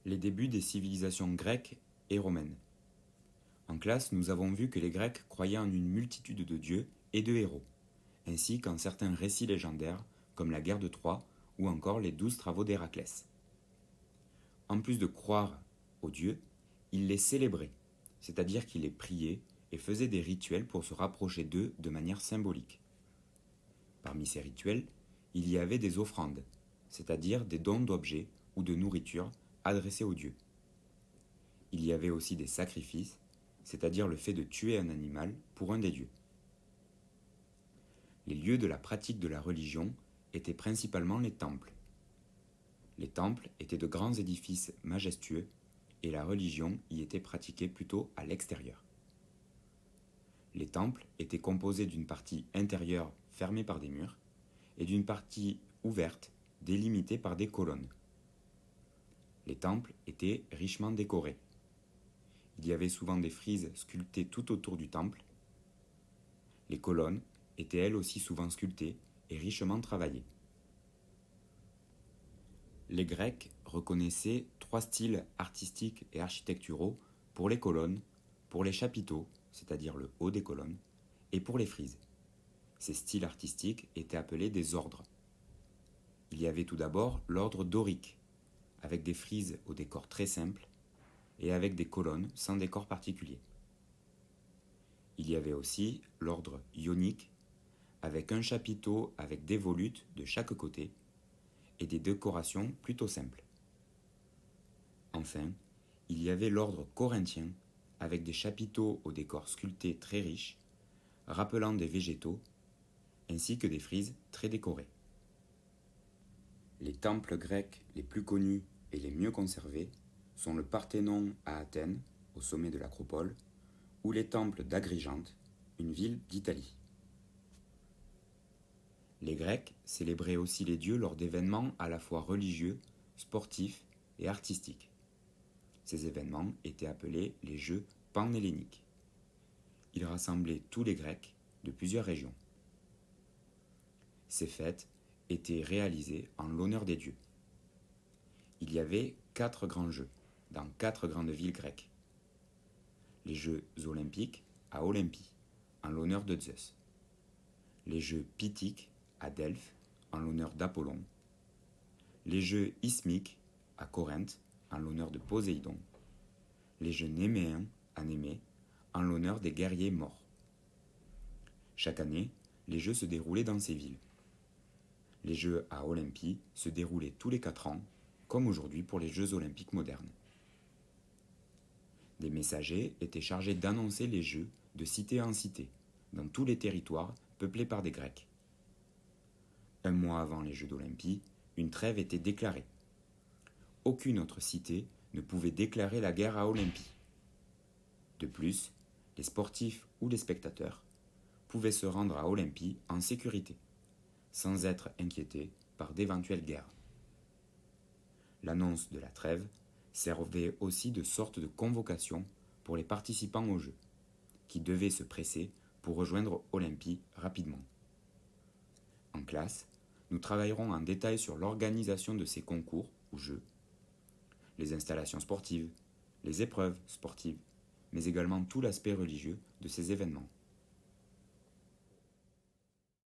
Les débuts des civilisations grecques et romaines. En classe, nous avons vu que les Grecs croyaient en une multitude de dieux et de héros, ainsi qu'en certains récits légendaires comme la guerre de Troie ou encore les 12 travaux d'Héraclès. En plus de croire aux dieux, ils les célébraient, c'est-à-dire qu'ils les priaient et faisaient des rituels pour se rapprocher d'eux de manière symbolique. Parmi ces rituels, il y avait des offrandes, c'est-à-dire des dons d'objets ou de nourriture adressés aux dieux. Il y avait aussi des sacrifices, c'est-à-dire le fait de tuer un animal pour un des dieux. Les lieux de la pratique de la religion étaient principalement les temples. Les temples étaient de grands édifices majestueux et la religion y était pratiquée plutôt à l'extérieur. Les temples étaient composés d'une partie intérieure fermée par des murs et d'une partie ouverte délimitée par des colonnes. Les temples étaient richement décorés. Il y avait souvent des frises sculptées tout autour du temple. Les colonnes étaient elles aussi souvent sculptées et richement travaillées. Les Grecs reconnaissaient 3 styles artistiques et architecturaux pour les colonnes, pour les chapiteaux, c'est-à-dire le haut des colonnes, et pour les frises. Ces styles artistiques étaient appelés des ordres. Il y avait tout d'abord l'ordre dorique, avec des frises au décor très simple, et avec des colonnes sans décor particulier. Il y avait aussi l'ordre ionique, avec un chapiteau avec des volutes de chaque côté, et des décorations plutôt simples. Enfin, il y avait l'ordre corinthien, avec des chapiteaux au décor sculpté très riche, rappelant des végétaux, ainsi que des frises très décorées. Les temples grecs les plus connus et les mieux conservés sont le Parthénon à Athènes, au sommet de l'acropole, ou les temples d'Agrigente, une ville d'Italie. Les Grecs célébraient aussi les dieux lors d'événements à la fois religieux, sportifs et artistiques. Ces événements étaient appelés les Jeux panhelléniques. Ils rassemblaient tous les Grecs de plusieurs régions. Ces fêtes étaient réalisées en l'honneur des dieux. Il y avait 4 grands jeux dans 4 grandes villes grecques. Les Jeux olympiques à Olympie, en l'honneur de Zeus. Les Jeux pythiques à Delphes, en l'honneur d'Apollon. Les Jeux isthmiques à Corinthe, en l'honneur de Poséidon. Les Jeux néméens à Némée, en l'honneur des guerriers morts. Chaque année, les Jeux se déroulaient dans ces villes. Les Jeux à Olympie se déroulaient tous les 4 ans, comme aujourd'hui pour les Jeux olympiques modernes. Des messagers étaient chargés d'annoncer les Jeux de cité en cité, dans tous les territoires peuplés par des Grecs. Un mois avant les Jeux d'Olympie, une trêve était déclarée. Aucune autre cité ne pouvait déclarer la guerre à Olympie. De plus, les sportifs ou les spectateurs pouvaient se rendre à Olympie en sécurité, sans être inquiétés par d'éventuelles guerres. L'annonce de la trêve servait aussi de sorte de convocation pour les participants aux Jeux, qui devaient se presser pour rejoindre Olympie rapidement. En classe, nous travaillerons en détail sur l'organisation de ces concours ou Jeux, les installations sportives, les épreuves sportives, mais également tout l'aspect religieux de ces événements.